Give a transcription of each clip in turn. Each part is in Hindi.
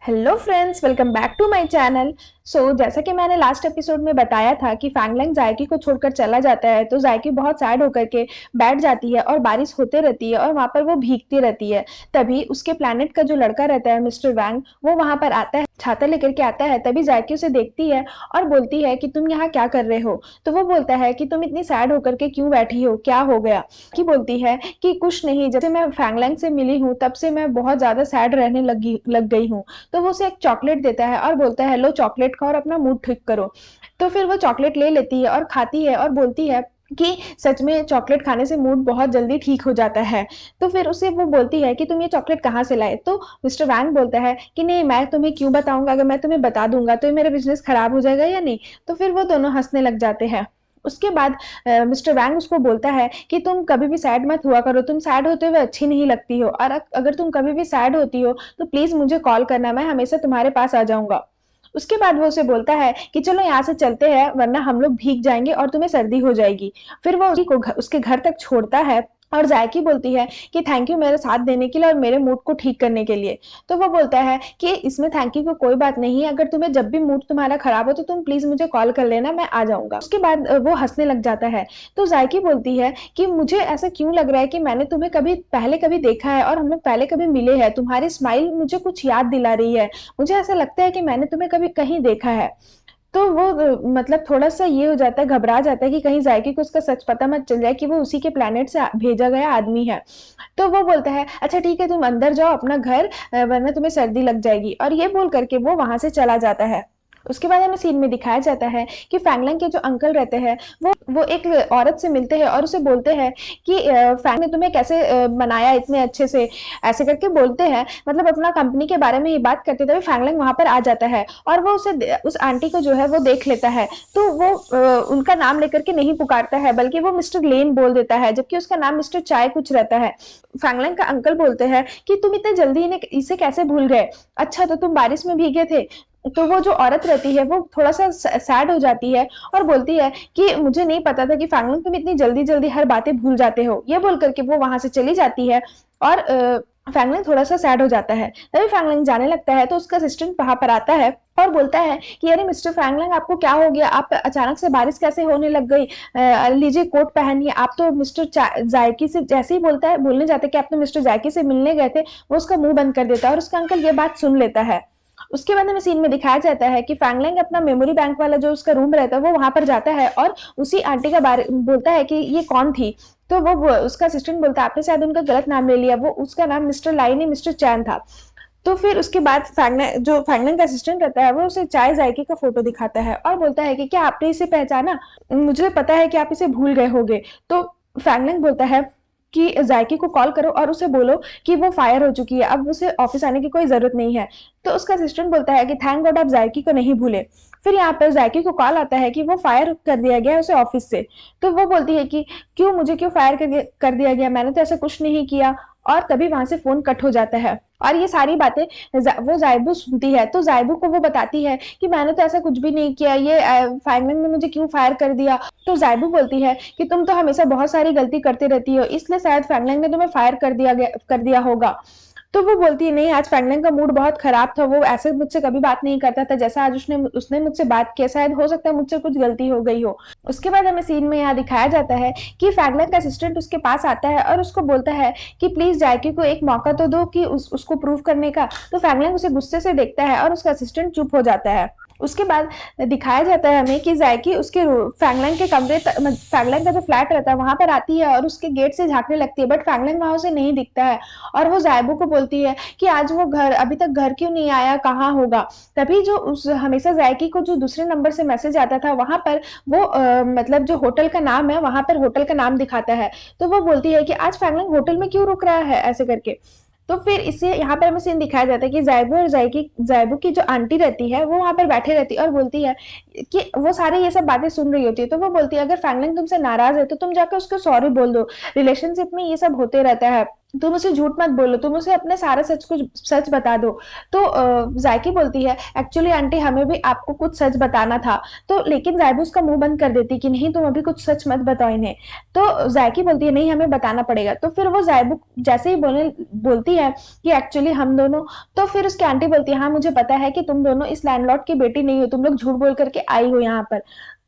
Hello friends, welcome back to my channel. जैसा कि मैंने लास्ट एपिसोड में बताया था कि फैंगलैंग जायकी को छोड़कर चला जाता है, तो जायकी बहुत सैड होकर के बैठ जाती है और बारिश होते रहती है और वहाँ पर वो भीगती रहती है। तभी उसके प्लैनेट का जो लड़का रहता है मिस्टर वैंग, वो वहाँ पर आता है, छाता लेकर के आता है। तभी जायकी उसे देखती है और बोलती है कि तुम यहाँ क्या कर रहे हो। तो वो बोलता है कि तुम इतनी सैड होकर के क्यों बैठी हो, क्या हो गया। की बोलती है कि कुछ नहीं, जब से मैं फैंगलैंग से मिली हूँ तब से मैं बहुत ज्यादा सैड रहने लग गई हूँ। तो वो उसे एक चॉकलेट देता है और बोलता है लो चॉकलेट खाओ और अपना मूड ठीक करो। तो फिर वो चॉकलेट ले लेती है और खाती है और बोलती है कि सच में चॉकलेट खाने से मूड बहुत जल्दी ठीक हो जाता है। तो फिर उसे वो बोलती है कि तुम ये चॉकलेट कहाँ से लाए। तो मिस्टर वैंग बोलता है कि नहीं, मैं तुम्हें क्यों बताऊंगा, अगर मैं तुम्हें बता दूंगा तो मेरा बिजनेस खराब हो जाएगा या नहीं। तो फिर वो दोनों हंसने लग जाते हैं। उसके बाद मिस्टर वैंग उसको बोलता है कि तुम कभी भी सैड मत हुआ करो, तुम सैड होते हुए अच्छी नहीं लगती हो, और अगर तुम कभी भी सैड होती हो तो प्लीज मुझे कॉल करना, मैं हमेशा तुम्हारे पास आ जाऊंगा। उसके बाद वो उसे बोलता है कि चलो यहाँ से चलते हैं वरना हम लोग भीग जाएंगे और तुम्हें सर्दी हो जाएगी। फिर वो उसके घर तक छोड़ता है और जायकी बोलती है कि थैंक यू मेरे साथ देने के लिए और मेरे मूड को ठीक करने के लिए। तो वो बोलता है कि इसमें थैंक यू को कोई बात नहीं है, अगर तुम्हें जब भी मूड तुम्हारा खराब हो तो तुम प्लीज मुझे कॉल कर लेना, मैं आ जाऊंगा। उसके बाद वो हंसने लग जाता है। तो जायकी बोलती है कि मुझे ऐसा क्यों लग रहा है कि मैंने तुम्हें कभी पहले कभी देखा है और हम लोग पहले कभी मिले हैं, तुम्हारी स्माइल मुझे कुछ याद दिला रही है, मुझे ऐसा लगता है कि मैंने तुम्हें कभी कहीं देखा है। तो वो मतलब थोड़ा-सा ये हो जाता है, घबरा जाता है कि कहीं जायकी को उसका सच पता मत चल जाए कि वो उसी के प्लैनेट से भेजा गया आदमी है। तो वो बोलता है, "अच्छा ठीक है, तुम अंदर जाओ अपना घर, वरना तुम्हें सर्दी लग जाएगी।" और ये बोल कर के वो वहाँ से चला जाता है। उसके बाद हमें सीन में दिखाया जाता है कि फैंगलैंग के जो अंकल रहते हैं, वो एक औरत से मिलते हैं और उसे बोलते हैं कि फैंग ने तुम्हें कैसे बनाया इतने अच्छे से, ऐसे करके बोलते हैं, मतलब अपना कंपनी के बारे में ही बात करते थे। फैंगलैंग वहाँ पर आ जाता है और वो उस आंटी को जो है वो देख लेता है। तो वो उनका नाम लेकर के नहीं पुकारता है, बल्कि वो मिस्टर लेन बोल देता है, जबकि उसका नाम मिस्टर चाय कुछ रहता है। फैंगलैंग का अंकल बोलते हैं कि तुम इतने जल्दी इन्हें इसे कैसे भूल गए, अच्छा तो तुम बारिश में भीगे थे। तो वो जो औरत रहती है वो थोड़ा-सा सैड हो जाती है और बोलती है कि मुझे नहीं पता था कि फैंगलैंग तुम इतनी जल्दी-जल्दी हर बातें भूल जाते हो। ये बोल कर के वो वहाँ से चली जाती है और फैंगलैंग थोड़ा-सा सैड हो जाता है। तभी फैंगलैंग जाने लगता है तो उसका असिस्टेंट वहाँ पर आता है और बोलता है कि अरे मिस्टर फैंगलैंग, आपको क्या हो गया? आप अचानक से बारिश कैसे होने लग गई? लीजिए कोट पहनिए। आप तो मिस्टर जायकी से जैसे ही बोलने जाते हैं कि आप तो मिस्टर जायकी से मिलने गए थे, वो उसका मुँह बंद कर देता है और उसका अंकल ये बात सुन लेता है। उसके बाद हमें सीन में दिखाया जाता है कि फैंगलैंग अपना मेमोरी बैंक वाला जो उसका रूम रहता है वो वहां पर जाता है और उसी आंटी का बारे बोलता है कि ये कौन थी। तो वो उसका असिस्टेंट बोलता है आपने शायद उनका गलत नाम ले लिया, वो उसका नाम मिस्टर लाई नहीं मिस्टर चैन था। तो फिर उसके बाद फैंगलैंग का असिस्टेंट रहता है वो उसे चाय जायके का फोटो दिखाता है और बोलता है कि क्या आपने इसे पहचाना, मुझे पता है कि आप इसे भूल गए होगे। तो फैंगलैंग बोलता है कि जायकी को कॉल करो और उसे बोलो कि वो फायर हो चुकी है, अब उसे ऑफिस आने की कोई जरूरत नहीं है। तो उसका असिस्टेंट बोलता है कि थैंक गॉड आप जायकी को नहीं भूले। फिर यहाँ पर जायकी को कॉल आता है कि वो फायर कर दिया गया है उसे ऑफिस से। तो वो बोलती है कि मुझे क्यों फायर कर दिया गया, मैंने तो ऐसा कुछ नहीं किया। और तभी वहां से फोन कट हो जाता है और ये सारी बातें वो जायबू सुनती है। तो जायबू को वो बताती है कि मैंने तो ऐसा कुछ भी नहीं किया, ये फैंगलैंग ने मुझे क्यों फायर कर दिया। तो जायबू बोलती है कि तुम तो हमेशा बहुत सारी गलती करती रहती हो, इसलिए शायद फैंगलैंग ने तुम्हें फायर कर दिया होगा। तो वो बोलती है नहीं, आज फैंगलैंग का मूड बहुत खराब था, वो ऐसे मुझसे कभी बात नहीं करता था जैसा आज उसने उसने मुझसे बात किया, शायद हो सकता है मुझसे कुछ गलती हो गई हो। उसके बाद हमें सीन में यहाँ दिखाया जाता है कि फैंगलैंग का असिस्टेंट उसके पास आता है और उसको बोलता है कि प्लीज जायकी को एक मौका तो दो कि उसको प्रूव करने का। तो फैंगलैंग उसे गुस्से से देखता है और उसका असिस्टेंट चुप हो जाता है। उसके बाद दिखाया जाता है हमें कि जायकी उसके फैंगलैंग का जो फ्लैट रहता है वहां पर आती है और उसके गेट से झांकने लगती है, बट फैंगलैंग वहां उसे नहीं दिखता है। और वो जायबू को बोलती है कि आज वो घर अभी तक घर क्यों नहीं आया, कहाँ होगा। तभी जो उस हमेशा जायकी को जो दूसरे नंबर से मैसेज आता था वहां पर वो मतलब जो होटल का नाम है वहां पर होटल का नाम दिखाता है। तो वो बोलती है कि आज फैंगलैंग होटल में क्यों रुक रहा है, ऐसे करके। तो फिर इसे यहाँ पर हमें सीन दिखाया जाता है कि जायबू की जो आंटी रहती है वो वहां पर बैठे रहती है और बोलती है कि वो सारे ये सब बातें सुन रही होती है। तो वो बोलती है अगर फैंगलैंग तुमसे नाराज है तो तुम जाकर उसको सॉरी बोल दो, रिलेशनशिप में ये सब होते रहता है। तुम उसे झूठ मत बोलो, तुम उसे अपने सारा सच कुछ सच बता दो। तो जायकी बोलती है, एक्चुअली आंटी हमें भी आपको कुछ सच बताना था। तो लेकिन ज़ायबू उसका मुँह बंद कर देती कि नहीं तुम अभी कुछ सच मत बताओ इन्हें। तो जायकी बोलती है नहीं हमें बताना पड़ेगा। तो फिर वो ज़ायबू जैसे ही बोलती है कि एक्चुअली हम दोनों, तो फिर उसकी आंटी बोलती है हाँ मुझे पता है कि तुम दोनों इस लैंडलॉर्ड की बेटी नहीं हो, तुम लोग झूठ बोल करके आई हो यहाँ पर।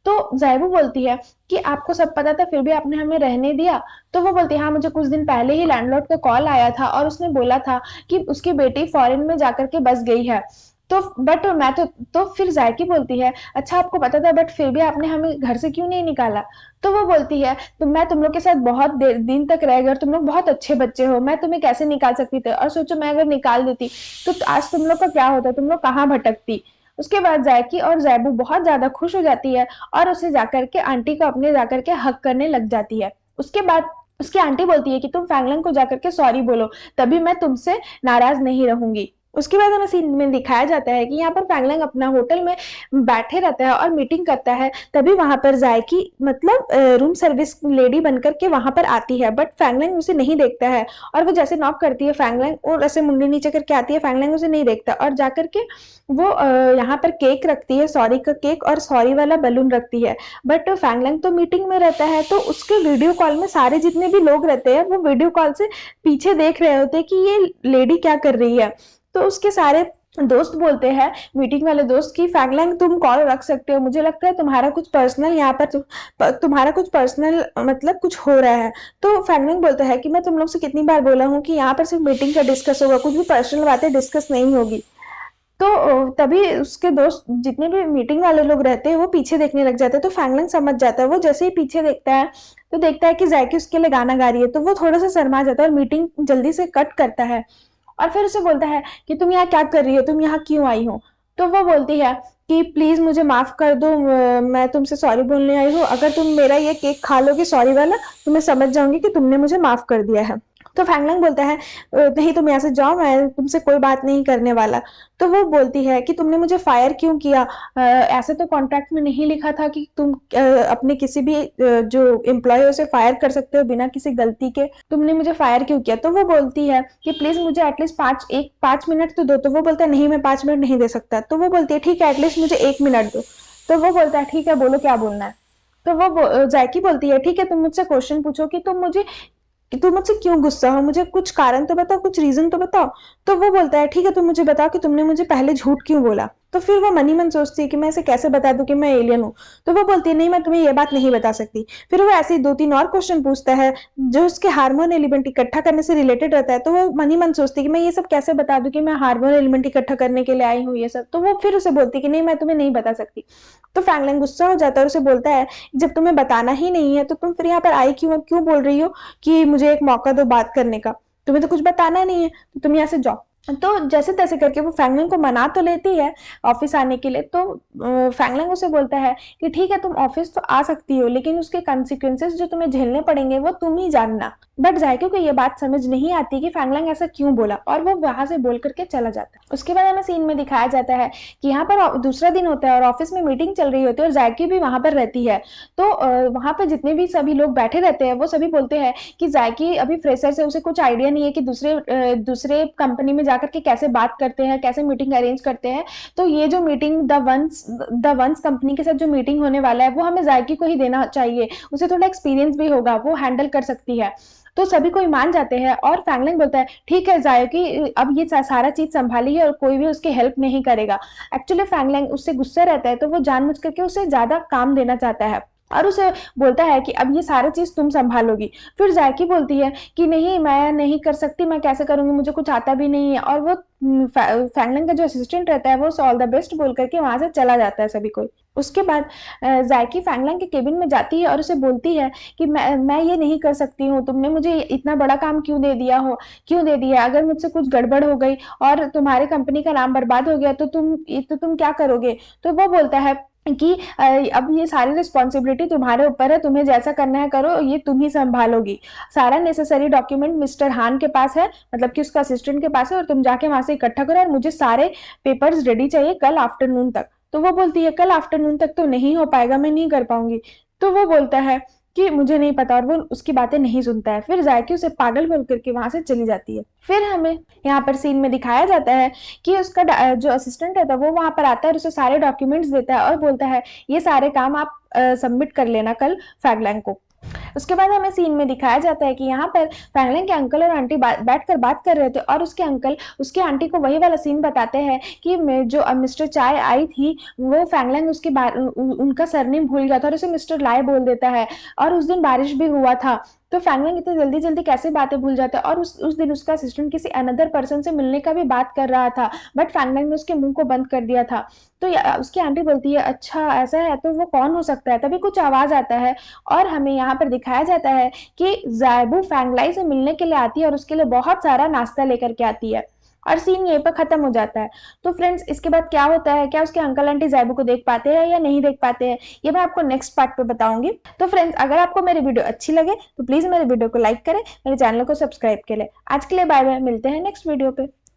तो ज़ायबू बोलती है कि आपको सब पता था फिर भी आपने हमें रहने दिया। तो वो बोलती है हाँ मुझे कुछ दिन पहले ही लैंडलॉर्ड का कॉल आया था और उसने बोला था कि उसकी बेटी फॉरेन में जाकर के बस गई है। तो बट मैं तो फिर जायकी बोलती है अच्छा आपको पता था बट फिर भी आपने हमें घर से क्यों नहीं निकाला। तो वो बोलती है तो मैं तुम लोग के साथ बहुत दिन तक रह गई और तुम लोग बहुत अच्छे बच्चे हो, मैं तुम्हें कैसे निकाल सकती थी, और सोचो मैं अगर निकाल देती तो आज तुम लोग का क्या होता, तुम लोग कहाँ भटकती। उसके बाद जायकी और जैबू बहुत ज्यादा खुश हो जाती है और उसे जाकर के आंटी को अपने जाकर के हक करने लग जाती है। उसके बाद उसकी आंटी बोलती है कि तुम फैंगलंग को जाकर के सॉरी बोलो, तभी मैं तुमसे नाराज नहीं रहूंगी। उसके बाद हमें सीन में दिखाया जाता है कि यहाँ पर फैंगलंग अपना होटल में बैठे रहता है और मीटिंग करता है। तभी वहां पर जायकी मतलब रूम सर्विस लेडी बनकर के वहां पर आती है, बट फैंगलंग उसे नहीं देखता है। और वो जैसे नॉक करती है फैंगलंग और ऐसे मुंडी नीचे करके आती है, फैंगलंग उसे नहीं देखता और जाकर के वो यहाँ पर केक रखती है, सॉरी का केक और सॉरी वाला बलून रखती है। बट फैंगलंग तो मीटिंग में रहता है, तो उसके वीडियो कॉल में सारे जितने भी लोग रहते हैं वो वीडियो कॉल से पीछे देख रहे होते हैं कि ये लेडी क्या कर रही है। तो उसके सारे दोस्त बोलते हैं, मीटिंग वाले दोस्त, की फैंगलैंग तुम कॉल रख सकते हो, मुझे लगता है तुम्हारा कुछ पर्सनल यहाँ पर तुम्हारा कुछ पर्सनल मतलब कुछ हो रहा है। तो फैंगलैंग बोलता है कि मैं तुम लोग से कितनी बार बोला हूँ कि यहाँ पर सिर्फ मीटिंग का डिस्कस होगा, कुछ भी पर्सनल बातें डिस्कस नहीं होगी। तो तभी उसके दोस्त जितने भी मीटिंग वाले लोग रहते हैं वो पीछे देखने लग जाते हैं। तो फैंगलैंग समझ जाता है, वो जैसे ही पीछे देखता है तो देखता है कि जैकी उसके लिए गाना गा रही है, तो वो थोड़ा सा शर्मा जाता है और मीटिंग जल्दी से कट करता है। और फिर उसे बोलता है कि तुम यहाँ क्या कर रही हो, तुम यहाँ क्यों आई हो। तो वो बोलती है कि प्लीज मुझे माफ कर दो, मैं तुमसे सॉरी बोलने आई हूँ, अगर तुम मेरा ये केक खा लोगे सॉरी वाला तो मैं समझ जाऊंगी कि तुमने मुझे माफ कर दिया है। तो फैंगलैंग बोलता है नहीं तुम यहाँ से जाओ, मैं तुमसे कोई बात नहीं करने वाला। तो वो बोलती है कि तुमने मुझे फायर क्यों किया, ऐसे तो कॉन्ट्रैक्ट में नहीं लिखा था कि तुम अपने किसी भी जो एम्प्लॉय है उसे फायर कर सकते हो बिना किसी गलती के, तुमने मुझे फायर क्यों किया। तो वो बोलती है कि प्लीज मुझे एटलीस्ट 5 मिनट तो दो। तो वो बोलता है नहीं मैं 5 मिनट नहीं दे सकता। तो वो बोलती है ठीक है एटलीस्ट मुझे 1 मिनट दो। तो वो बोलता है ठीक है बोलो क्या बोलना है। तो वो जैकी बोलती है ठीक है तुम मुझसे क्वेश्चन पूछो कि तुम मुझे कि तुम मुझसे क्यों गुस्सा हो, मुझे कुछ कारण तो बताओ, कुछ रीजन तो बताओ। तो वो बोलता है ठीक है तुम मुझे बताओ कि तुमने मुझे पहले झूठ क्यों बोला। तो फिर वो मन ही मन सोचती है कि मैं इसे कैसे बता दूं कि मैं एलियन हूँ। तो वो बोलती है नहीं मैं तुम्हें ये बात नहीं बता सकती। फिर वो ऐसे ही 2-3 और क्वेश्चन पूछता है जो उसके हार्मोन एलिमेंट इकट्ठा करने से रिलेटेड रहता है। तो वो मन ही मन सोचती है कि मैं ये सब कैसे बता दूं कि मैं हार्मोन एलिमेंट इकट्ठा करने के लिए आई हूँ ये सब। तो वो फिर उसे बोलती है कि नहीं मैं तुम्हें नहीं बता सकती। तो फैंगलैंग गुस्सा हो जाता है और उसे बोलता है जब तुम्हें बताना ही नहीं है तो तुम फिर यहाँ पर आई क्यों क्यों बोल रही हो कि मुझे एक मौका दो बात करने का, तुम्हें तो कुछ बताना नहीं है तो तुम यहाँ से जाओ। तो जैसे तैसे करके वो फैंगलैंग को मना तो लेती है ऑफिस आने के लिए। तो फैंगलैंग उसे बोलता है कि ठीक है तुम ऑफिस तो आ सकती हो लेकिन उसके कॉन्सिक्वेंसेस जो तुम्हें झेलने पड़ेंगे वो तुम ही जानना। बट जायके को ये बात समझ नहीं आती कि फैंगलैंग ऐसा क्यों बोला और वो वहां से बोल करके चला जाता है। उसके बाद हमें सीन में दिखाया जाता है कि यहाँ पर दूसरा दिन होता है और ऑफिस में मीटिंग चल रही होती है और जायकी भी वहां पर रहती है। तो वहां पर जितने भी सभी लोग बैठे रहते हैं वो सभी बोलते हैं कि जायकी अभी फ्रेशर से उसे कुछ आइडिया नहीं है कि दूसरे कंपनी में जाकर के कैसे बात करते हैं, कैसे मीटिंग अरेंज करते हैं। तो ये जो मीटिंग द वंस कंपनी के साथ जो मीटिंग होने वाला है वो हमें जायकी को ही देना चाहिए, उसे थोड़ा एक्सपीरियंस भी होगा, वो हैंडल कर सकती है। तो सभी कोई मान जाते हैं और फैंगलैंग बोलता है ठीक है जायकी अब ये सारा चीज संभाली है और कोई भी उसकी हेल्प नहीं करेगा। एक्चुअली फैंगलैंग उससे गुस्सा रहता है तो वो जानबूझ करके उसे ज्यादा काम देना चाहता है और उसे बोलता है कि अब ये सारी चीज तुम संभालोगी। फिर जायकी बोलती है कि नहीं मैं नहीं कर सकती, मैं कैसे करूंगी, मुझे कुछ आता भी नहीं है। और वो फैंगलैंग का जो असिस्टेंट रहता है वो ऑल द बेस्ट बोल करके वहां से चला जाता है सभी कोई। उसके बाद जायकी फैंगलैंग के केबिन में जाती है और उसे बोलती है कि मैं ये नहीं कर सकती हूँ, तुमने मुझे इतना बड़ा काम क्यों दे दिया, अगर मुझसे कुछ गड़बड़ हो गई और तुम्हारे कंपनी का नाम बर्बाद हो गया तो तुम क्या करोगे। तो वो बोलता है कि अब ये सारी रिस्पॉन्सिबिलिटी तुम्हारे ऊपर है, तुम्हें जैसा करना है करो, ये तुम ही संभालोगी। सारा नेसेसरी डॉक्यूमेंट मिस्टर हान के पास है, मतलब कि उसका असिस्टेंट के पास है, और तुम जाके वहां से इकट्ठा करो और मुझे सारे पेपर्स रेडी चाहिए कल आफ्टरनून तक। तो वो बोलती है कल आफ्टरनून तक तो नहीं हो पाएगा, मैं नहीं कर पाऊंगी। तो वो बोलता है कि मुझे नहीं पता और वो उसकी बातें नहीं सुनता है। फिर जायकी उसे पागल बोल करके वहाँ से चली जाती है। फिर हमें यहाँ पर सीन में दिखाया जाता है कि उसका जो असिस्टेंट रहता है वो वहाँ पर आता है और उसे सारे डॉक्यूमेंट्स देता है और बोलता है ये सारे काम आप सबमिट कर लेना कल फैंगलैंग को। उसके बाद हमें सीन में दिखाया जाता है कि यहाँ पर फैंगलैंग के अंकल और आंटी बैठकर बात कर रहे थे और उसके अंकल उसके आंटी को वही वाला सीन बताते हैं कि जो मिस्टर चाय आई थी वो फैंगलैंग उसकी उनका सरनेम भूल गया था और उसे मिस्टर लाए बोल देता है और उस दिन बारिश भी हुआ था। तो फैंगलैंग इतनी जल्दी जल्दी कैसे बातें भूल जाता है और उस दिन उसका असिस्टेंट किसी अनदर पर्सन से मिलने का भी बात कर रहा था, बट फैंगलैंग ने उसके मुंह को बंद कर दिया था। तो उसकी आंटी बोलती है अच्छा ऐसा है तो वो कौन हो सकता है। तभी कुछ आवाज आता है और हमें यहाँ पर दिखाया जाता है कि ज़ैबू फैंगलाई से मिलने के लिए आती है और उसके लिए बहुत सारा नाश्ता लेकर के आती है और सीन यहीं पर खत्म हो जाता है। तो फ्रेंड्स इसके बाद क्या होता है, क्या उसके अंकल आंटी ज़ैबू को देख पाते हैं या नहीं देख पाते हैं, ये मैं आपको नेक्स्ट पार्ट पे बताऊंगी। तो फ्रेंड्स अगर आपको मेरी वीडियो अच्छी लगे तो प्लीज मेरे वीडियो को लाइक करें, मेरे चैनल को सब्सक्राइब करें। आज के लिए बाय बाय, मिलते हैं नेक्स्ट वीडियो पे।